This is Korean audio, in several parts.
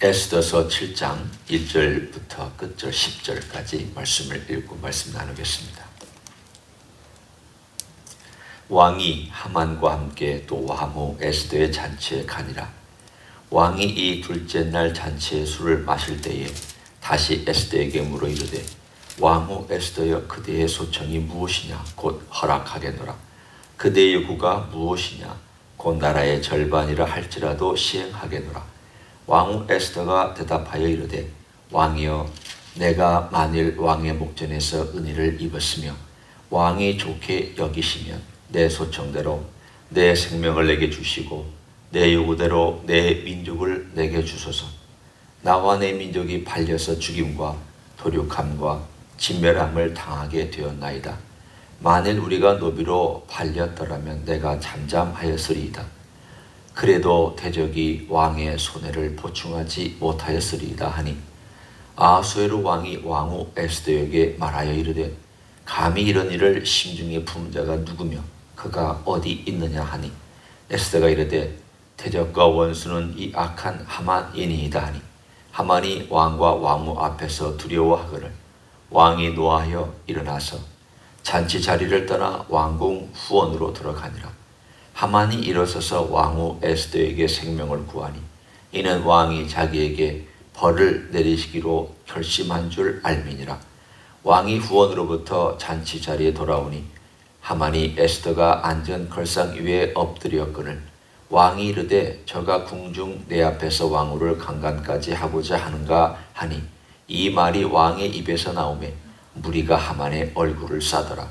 에스더서 7장 1절부터 끝절 10절까지 말씀을 읽고 말씀 나누겠습니다. 왕이 하만과 함께 또 와무 에스더의 잔치에 가니라. 왕이 이 둘째 날 잔치의 술을 마실 때에 다시 에스더에게 물어 이르되 와무 에스더여 그대의 소청이 무엇이냐 곧 허락하겠노라. 그대의 요구가 무엇이냐 곧 나라의 절반이라 할지라도 시행하겠노라. 왕후 에스더가 대답하여 이르되 왕이여 내가 만일 왕의 목전에서 은혜를 입었으며 왕이 좋게 여기시면 내 소청대로 내 생명을 내게 주시고 내 요구대로 내 민족을 내게 주소서. 나와 내 민족이 팔려서 죽임과 도륙함과 진멸함을 당하게 되었나이다. 만일 우리가 노비로 팔렸더라면 내가 잠잠하였으리이다. 그래도 대적이 왕의 손해를 보충하지 못하였으리이다 하니 아수에르 왕이 왕후 에스더에게 말하여 이르되 감히 이런 일을 심중에 품은 자가 누구며 그가 어디 있느냐 하니 에스더가 이르되 대적과 원수는 이 악한 하만이니이다 하니 하만이 왕과 왕후 앞에서 두려워하거늘 왕이 노하여 일어나서 잔치 자리를 떠나 왕궁 후원으로 들어가니라. 하만이 일어서서 왕후 에스더에게 생명을 구하니 이는 왕이 자기에게 벌을 내리시기로 결심한 줄 알미니라. 왕이 후원으로부터 잔치 자리에 돌아오니 하만이 에스더가 앉은 걸상 위에 엎드렸거늘 왕이 이르되 저가 궁중 내 앞에서 왕후를 강간까지 하고자 하는가 하니 이 말이 왕의 입에서 나오매 무리가 하만의 얼굴을 싸더라.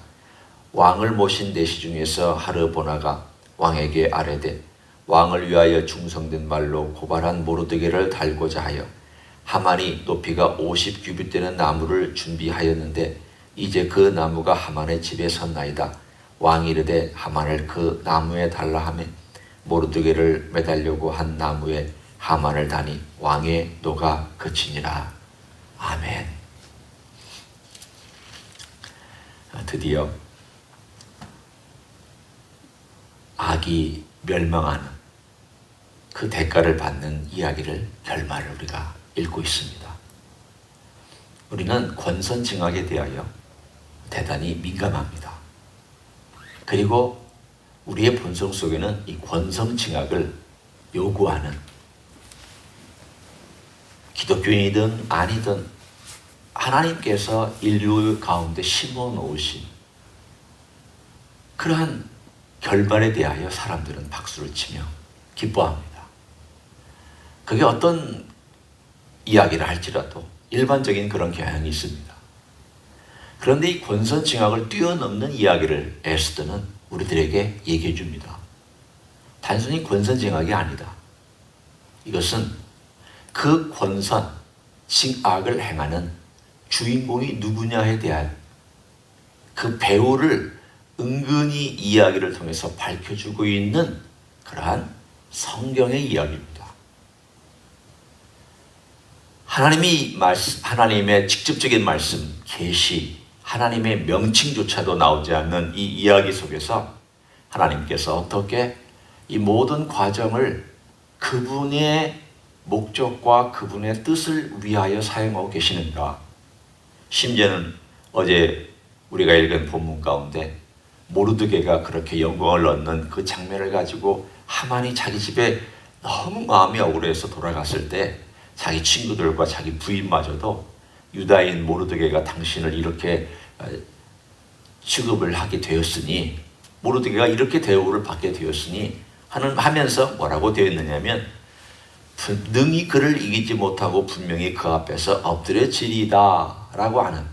왕을 모신 내시 중에서 하르보나가 왕에게 아뢰되 왕을 위하여 충성된 말로 고발한 모르드게를 달고자 하여 하만이 높이가 50규빗 되는 나무를 준비하였는데 이제 그 나무가 하만의 집에 섰나이다. 왕이 이르되 하만을 그 나무에 달라 하며 모르드게를 매달려고 한 나무에 하만을 다니 왕의 노가 그치니라. 아멘. 드디어 악이 멸망하는 그 대가를 받는 이야기를 결말을 우리가 읽고 있습니다. 우리는 권선징악에 대하여 대단히 민감합니다. 그리고 우리의 본성 속에는 이 권선징악을 요구하는 기독교인이든 아니든 하나님께서 인류 가운데 심어놓으신 그러한 결말에 대하여 사람들은 박수를 치며 기뻐합니다. 그게 어떤 이야기를 할지라도 일반적인 그런 경향이 있습니다. 그런데 이 권선징악을 뛰어넘는 이야기를 에스더는 우리들에게 얘기해 줍니다. 단순히 권선징악이 아니다. 이것은 그 권선징악을 행하는 주인공이 누구냐에 대한 그 배우를 은근히 이야기를 통해서 밝혀주고 있는 그러한 성경의 이야기입니다. 하나님의 직접적인 말씀, 계시, 하나님의 명칭조차도 나오지 않는 이 이야기 속에서 하나님께서 어떻게 이 모든 과정을 그분의 목적과 그분의 뜻을 위하여 사용하고 계시는가. 심지어는 어제 우리가 읽은 본문 가운데 모르드게가 그렇게 영광을 얻는 그 장면을 가지고 하만이 자기 집에 너무 마음이 억울해서 돌아갔을 때 자기 친구들과 자기 부인마저도 유다인 모르드게가 당신을 이렇게 취급을 하게 되었으니 모르드게가 이렇게 대우를 받게 되었으니 하면서 뭐라고 되어 있느냐면 능히 그를 이기지 못하고 분명히 그 앞에서 엎드려지리다 라고 하는,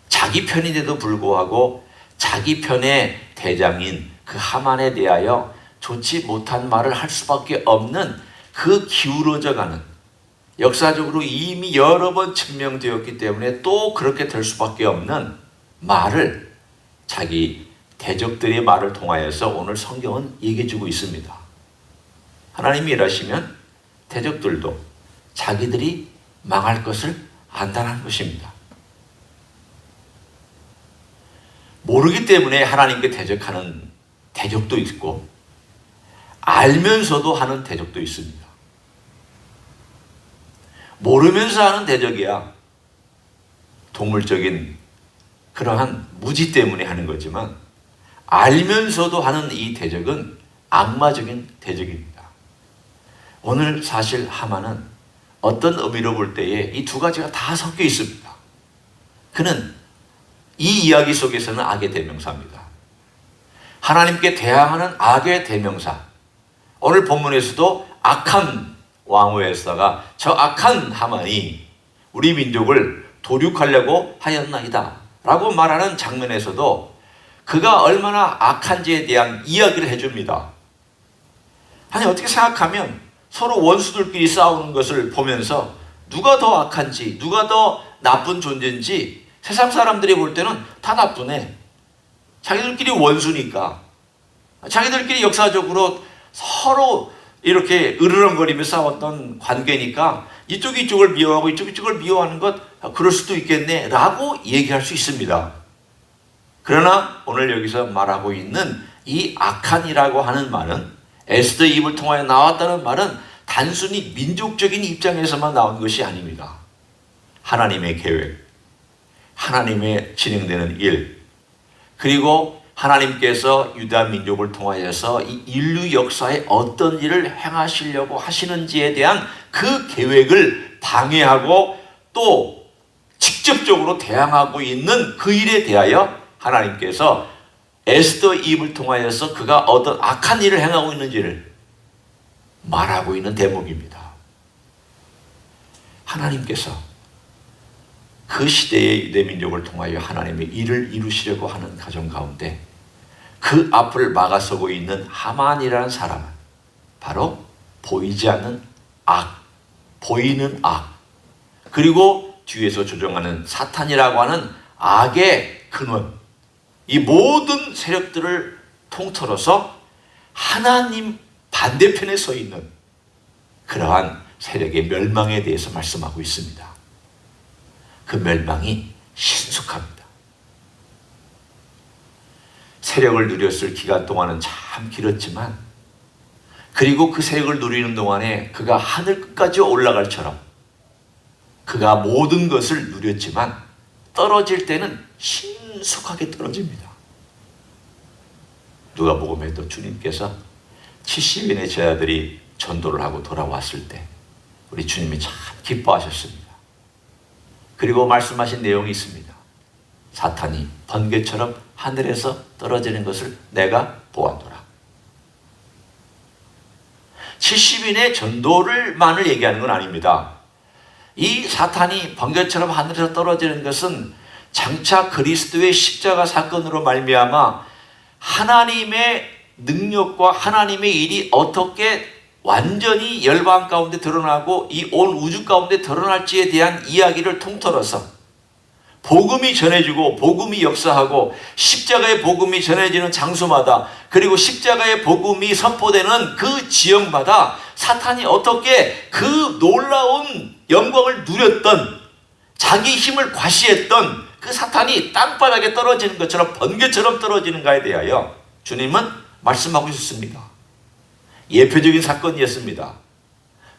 자기 편인데도 불구하고 자기 편의 대장인 그 하만에 대하여 좋지 못한 말을 할 수밖에 없는 그 기울어져가는, 역사적으로 이미 여러 번 증명되었기 때문에 또 그렇게 될 수밖에 없는 말을, 자기 대적들의 말을 통하여서 오늘 성경은 얘기해주고 있습니다. 하나님이 일하시면 대적들도 자기들이 망할 것을 안다는 것입니다. 모르기 때문에 하나님께 대적하는 대적도 있고 알면서도 하는 대적도 있습니다. 모르면서 하는 대적이야. 동물적인 그러한 무지 때문에 하는 거지만 알면서도 하는 이 대적은 악마적인 대적입니다. 오늘 사실 하만은 어떤 의미로 볼 때에 이 두 가지가 다 섞여 있습니다. 그는 이 이야기 속에서는 악의 대명사입니다. 하나님께 대항하는 악의 대명사. 오늘 본문에서도 악한 왕후에스더가 저 악한 하만이 우리 민족을 도륙하려고 하였나이다 라고 말하는 장면에서도 그가 얼마나 악한지에 대한 이야기를 해줍니다. 아니 어떻게 생각하면 서로 원수들끼리 싸우는 것을 보면서 누가 더 악한지 누가 더 나쁜 존재인지 세상 사람들이 볼 때는 다 나쁘네. 자기들끼리 원수니까. 자기들끼리 역사적으로 서로 이렇게 으르렁거리며 싸웠던 관계니까 이쪽이 이쪽을 미워하고 이쪽이 이쪽을 미워하는 것 그럴 수도 있겠네 라고 얘기할 수 있습니다. 그러나 오늘 여기서 말하고 있는 이 악한이라고 하는 말은 에스더 입을 통하여 나왔다는 말은 단순히 민족적인 입장에서만 나온 것이 아닙니다. 하나님의 계획, 하나님의 진행되는 일, 그리고 하나님께서 유다 민족을 통하여서 이 인류 역사에 어떤 일을 행하시려고 하시는지에 대한 그 계획을 방해하고 또 직접적으로 대항하고 있는 그 일에 대하여 하나님께서 에스더 입을 통하여서 그가 어떤 악한 일을 행하고 있는지를 말하고 있는 대목입니다. 하나님께서 그 시대의 유대 민족을 통하여 하나님의 일을 이루시려고 하는 가정 가운데 그 앞을 막아서고 있는 하만이라는 사람은 바로 보이지 않는 악, 보이는 악, 그리고 뒤에서 조종하는 사탄이라고 하는 악의 근원, 이 모든 세력들을 통틀어서 하나님 반대편에 서 있는 그러한 세력의 멸망에 대해서 말씀하고 있습니다. 그 멸망이 신속합니다. 세력을 누렸을 기간 동안은 참 길었지만 그리고 그 세력을 누리는 동안에 그가 하늘 끝까지 올라갈처럼 그가 모든 것을 누렸지만 떨어질 때는 신속하게 떨어집니다. 누가복음에도 주님께서 70인의 제자들이 전도를 하고 돌아왔을 때 우리 주님이 참 기뻐하셨습니다. 그리고 말씀하신 내용이 있습니다. 사탄이 번개처럼 하늘에서 떨어지는 것을 내가 보았노라. 70인의 전도를만을 얘기하는 건 아닙니다. 이 사탄이 번개처럼 하늘에서 떨어지는 것은 장차 그리스도의 십자가 사건으로 말미암아 하나님의 능력과 하나님의 일이 어떻게 완전히 열방 가운데 드러나고 이 온 우주 가운데 드러날지에 대한 이야기를 통틀어서 복음이 전해지고 복음이 역사하고 십자가의 복음이 전해지는 장소마다 그리고 십자가의 복음이 선포되는 그 지역마다 사탄이 어떻게 그 놀라운 영광을 누렸던 자기 힘을 과시했던 그 사탄이 땅바닥에 떨어지는 것처럼 번개처럼 떨어지는가에 대하여 주님은 말씀하고 있었습니다. 예표적인 사건이었습니다.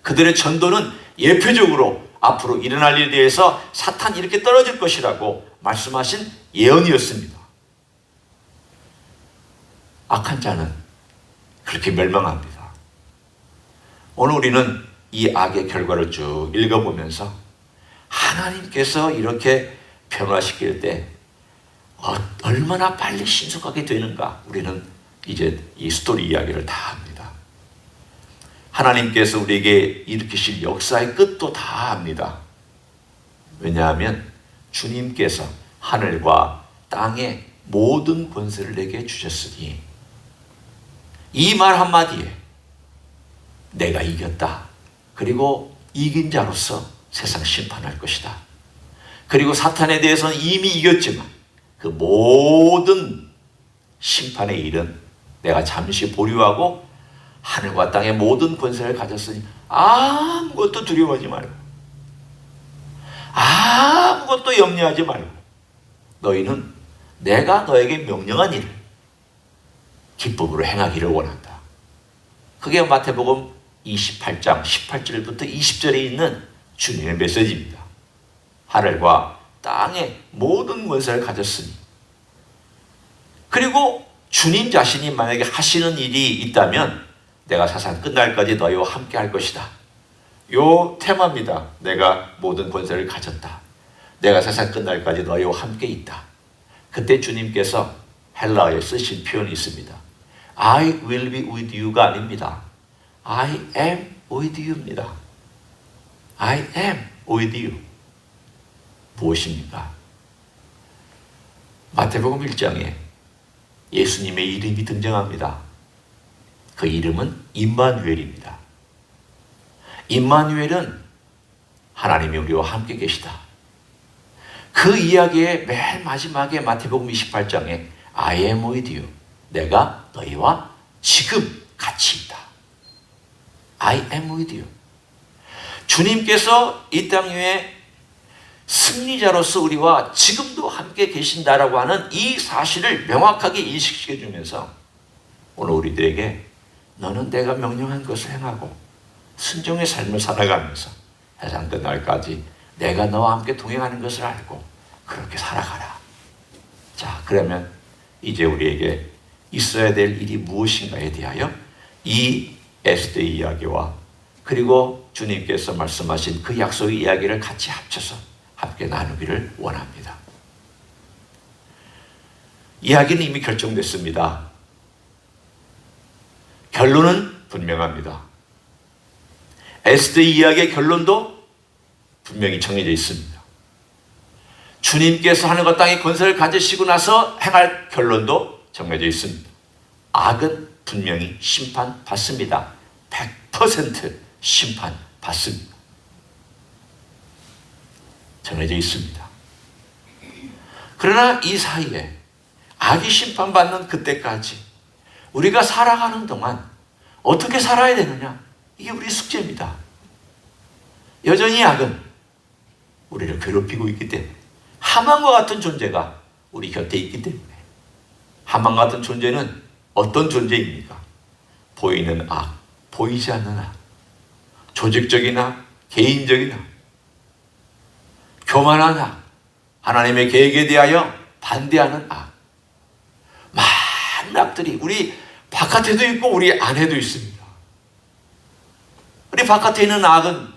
그들의 전도는 예표적으로 앞으로 일어날 일에 대해서 사탄이 이렇게 떨어질 것이라고 말씀하신 예언이었습니다. 악한 자는 그렇게 멸망합니다. 오늘 우리는 이 악의 결과를 쭉 읽어보면서 하나님께서 이렇게 변화시킬 때 얼마나 빨리 신속하게 되는가 우리는 이제 이 스토리 이야기를 다 합니다. 하나님께서 우리에게 일으키실 역사의 끝도 다 압니다. 왜냐하면 주님께서 하늘과 땅의 모든 권세를 내게 주셨으니 이 말 한마디에 내가 이겼다. 그리고 이긴 자로서 세상 심판할 것이다. 그리고 사탄에 대해서는 이미 이겼지만 그 모든 심판의 일은 내가 잠시 보류하고 하늘과 땅의 모든 권세를 가졌으니 아무것도 두려워하지 말고 아무것도 염려하지 말고 너희는 내가 너에게 명령한 일을 기쁨으로 행하기를 원한다. 그게 마태복음 28장 18절부터 20절에 있는 주님의 메시지입니다. 하늘과 땅의 모든 권세를 가졌으니, 그리고 주님 자신이 만약에 하시는 일이 있다면 내가 세상 끝날까지 너희와 함께 할 것이다. 요 테마입니다. 내가 모든 권세를 가졌다. 내가 세상 끝날까지 너희와 함께 있다. 그때 주님께서 헬라어에 쓰신 표현이 있습니다. I will be with you가 아닙니다. I am with you입니다. I am with you. 무엇입니까? 마태복음 1장에 예수님의 이름이 등장합니다. 그 이름은 임마누엘입니다. 임마누엘은 하나님이 우리와 함께 계시다. 그 이야기의 맨 마지막에 마태복음 28장에 I am with you. 내가 너희와 지금 같이 있다. I am with you. 주님께서 이 땅 위에 승리자로서 우리와 지금도 함께 계신다라고 하는 이 사실을 명확하게 인식시켜 주면서 오늘 우리들에게 너는 내가 명령한 것을 행하고 순종의 삶을 살아가면서 세상 끝날까지 내가 너와 함께 동행하는 것을 알고 그렇게 살아가라. 자, 그러면 이제 우리에게 있어야 될 일이 무엇인가에 대하여 이 에스더의 이야기와 그리고 주님께서 말씀하신 그 약속의 이야기를 같이 합쳐서 함께 나누기를 원합니다. 이야기는 이미 결정됐습니다. 결론은 분명합니다. 에스더의 이야기의 결론도 분명히 정해져 있습니다. 주님께서 하늘과 땅의 권세를 가지시고 나서 행할 결론도 정해져 있습니다. 악은 분명히 심판받습니다. 100% 심판받습니다. 정해져 있습니다. 그러나 이 사이에 악이 심판받는 그때까지 우리가 살아가는 동안 어떻게 살아야 되느냐? 이게 우리 숙제입니다. 여전히 악은 우리를 괴롭히고 있기 때문에 하만과 같은 존재가 우리 곁에 있기 때문에 하만 같은 존재는 어떤 존재입니까? 보이는 악, 보이지 않는 악, 조직적이나 개인적이나 교만한 악, 하나님의 계획에 대하여 반대하는 악, 많은 악들이 우리 바깥에도 있고 우리 안에도 있습니다. 우리 바깥에 있는 악은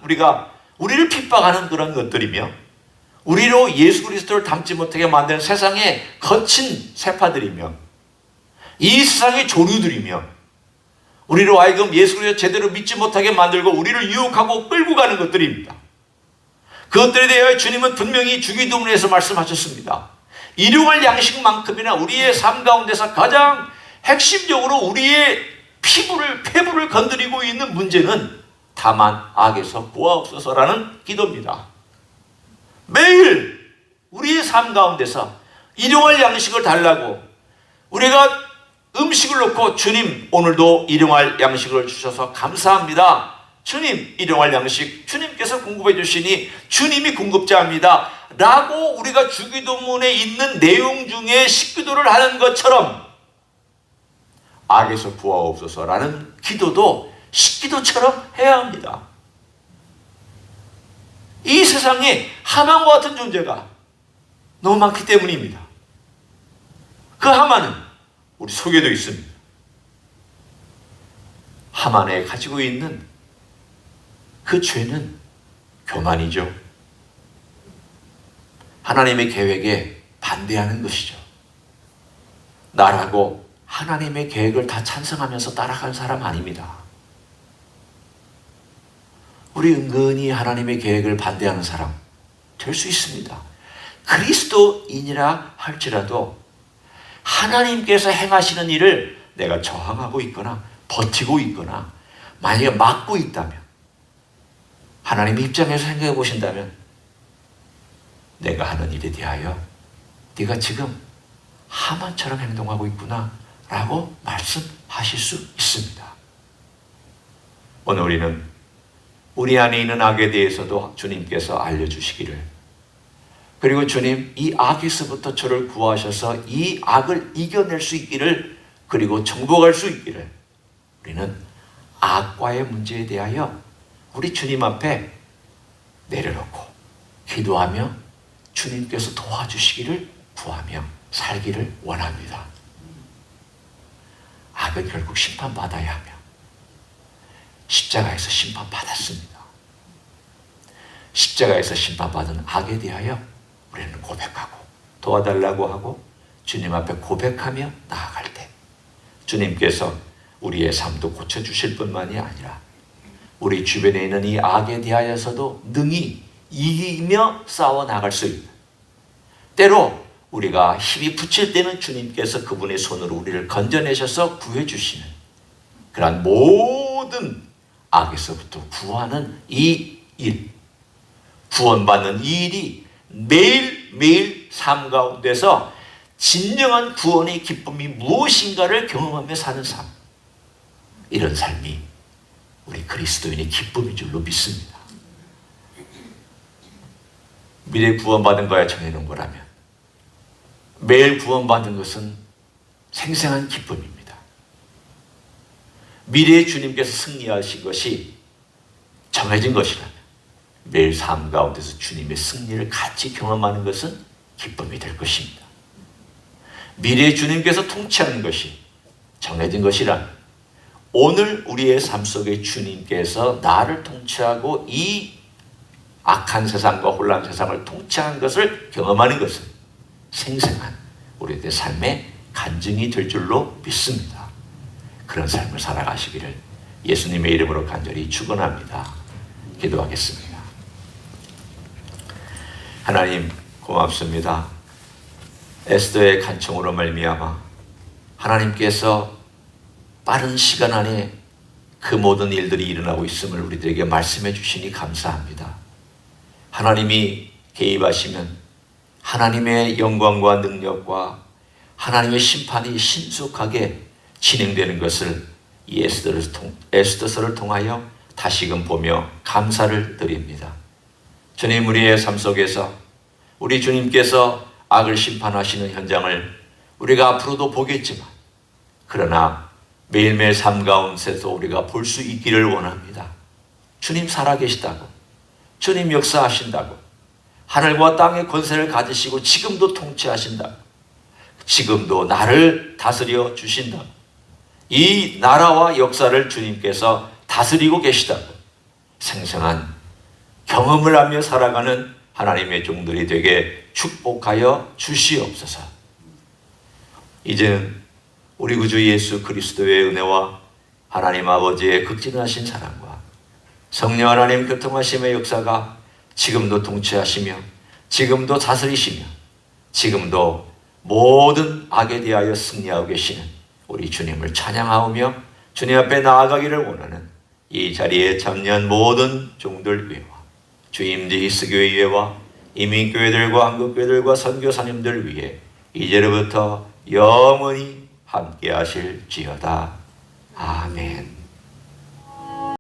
우리를 핍박하는 그런 것들이며 우리로 예수 그리스도를 닮지 못하게 만드는 세상의 거친 세파들이며 이 세상의 조류들이며 우리로 하여금 예수 그리스도를 제대로 믿지 못하게 만들고 우리를 유혹하고 끌고 가는 것들입니다. 그것들에 대하여 주님은 분명히 주기도문에서 말씀하셨습니다. 일용할 양식만큼이나 우리의 삶 가운데서 가장 핵심적으로 우리의 폐부를 건드리고 있는 문제는 다만 악에서 구하옵소서라는 기도입니다. 매일 우리의 삶 가운데서 일용할 양식을 달라고 우리가 음식을 놓고 주님 오늘도 일용할 양식을 주셔서 감사합니다. 주님 일용할 양식 주님께서 공급해 주시니 주님이 공급자입니다. 라고 우리가 주기도문에 있는 내용 중에 식기도를 하는 것처럼 악에서 구하옵소서라는 기도도 식기도처럼 해야 합니다. 이 세상에 하만과 같은 존재가 너무 많기 때문입니다. 그 하만은 우리 속에도 있습니다. 하만에 가지고 있는 그 죄는 교만이죠. 하나님의 계획에 반대하는 것이죠. 나라고 하나님의 계획을 다 찬성하면서 따라간 사람 아닙니다. 우리 은근히 하나님의 계획을 반대하는 사람 될 수 있습니다. 그리스도인이라 할지라도 하나님께서 행하시는 일을 내가 저항하고 있거나 버티고 있거나 만약에 막고 있다면 하나님의 입장에서 생각해 보신다면 내가 하는 일에 대하여 네가 지금 하만처럼 행동하고 있구나 라고 말씀하실 수 있습니다. 오늘 우리는 우리 안에 있는 악에 대해서도 주님께서 알려주시기를, 그리고 주님 이 악에서부터 저를 구하셔서 이 악을 이겨낼 수 있기를, 그리고 정복할 수 있기를, 우리는 악과의 문제에 대하여 우리 주님 앞에 내 기도하며 주님께서 도와주시기를 구하며 살기를 원합니다. 악은 결국 심판받아야 하며 십자가에서 심판받았습니다. 십자가에서 심판받은 악에 대하여 우리는 고백하고 도와달라고 하고 주님 앞에 고백하며 나아갈 때 주님께서 우리의 삶도 고쳐주실 뿐만이 아니라 우리 주변에 있는 이 악에 대하여서도 능히 이기며 싸워 나갈 수 있는, 때로 우리가 힘이 붙일 때는 주님께서 그분의 손으로 우리를 건져내셔서 구해주시는 그러한 모든 악에서부터 구하는 이 일, 구원받는 이 일이 매일매일 삶 가운데서 진정한 구원의 기쁨이 무엇인가를 경험하며 사는 삶, 이런 삶이 우리 그리스도인의 기쁨인 줄로 믿습니다. 미래 구원받은 거야 정해놓은 거라면 매일 구원받은 것은 생생한 기쁨입니다. 미래에 주님께서 승리하신 것이 정해진 것이라면 매일 삶 가운데서 주님의 승리를 같이 경험하는 것은 기쁨이 될 것입니다. 미래에 주님께서 통치하는 것이 정해진 것이라면 오늘 우리의 삶 속에 주님께서 나를 통치하고 이 악한 세상과 혼란 세상을 통치하는 것을 경험하는 것은 생생한 우리의 삶의 간증이 될 줄로 믿습니다. 그런 삶을 살아가시기를 예수님의 이름으로 간절히 축원합니다. 기도하겠습니다. 하나님 고맙습니다. 에스더의 간청으로 말미암아 하나님께서 빠른 시간 안에 그 모든 일들이 일어나고 있음을 우리들에게 말씀해 주시니 감사합니다. 하나님이 개입하시면 하나님의 영광과 능력과 하나님의 심판이 신속하게 진행되는 것을 이 에스더서를 통하여 다시금 보며 감사를 드립니다. 주님, 우리의 삶 속에서 우리 주님께서 악을 심판하시는 현장을 우리가 앞으로도 보겠지만 그러나 매일매일 삶 가운데서 우리가 볼 수 있기를 원합니다. 주님 살아계시다고, 주님 역사하신다고, 하늘과 땅의 권세를 가지시고 지금도 통치하신다고, 지금도 나를 다스려 주신다고, 이 나라와 역사를 주님께서 다스리고 계시다고 생생한 경험을 하며 살아가는 하나님의 종들이 되게 축복하여 주시옵소서. 이제는 우리 구주 예수 그리스도의 은혜와 하나님 아버지의 극진하신 사랑과 성령 하나님 교통하심의 역사가 지금도 통치하시며 지금도 다스리시며 지금도 모든 악에 대하여 승리하고 계시는 우리 주님을 찬양하오며 주님 앞에 나아가기를 원하는 이 자리에 참여한 모든 종들 위에와 주임지 히스교회 위에와 이민교회들과 한국교회들과 선교사님들 위해 이제로부터 영원히 함께 하실지어다. 아멘.